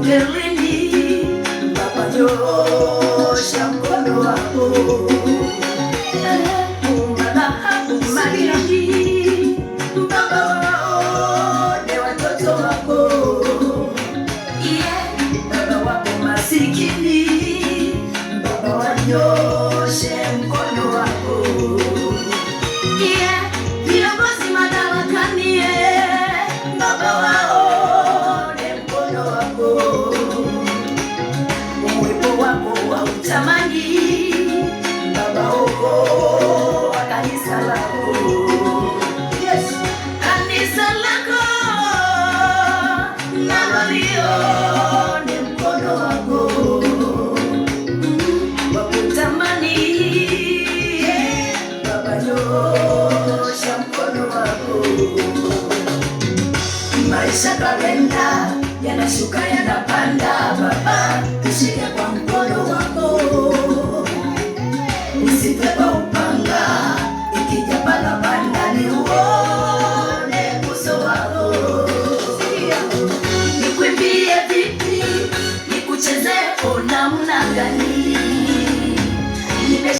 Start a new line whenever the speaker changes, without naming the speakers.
hotelini, Baba nyosha mkono wako. Dhahabu marijini, Baba waone watoto wako. Baba wako masikini, Baba wanyoshe mkono wako. Viongozi madarakani, Baba waone mkono wako. Uwepo wako wa utamani, Baba okoa kanisa lako. Kanisa lako nalo lione mkono wako wa kutamani. Baba nyosha mkono wako. Maisha kalenda yanashuka yanapanda,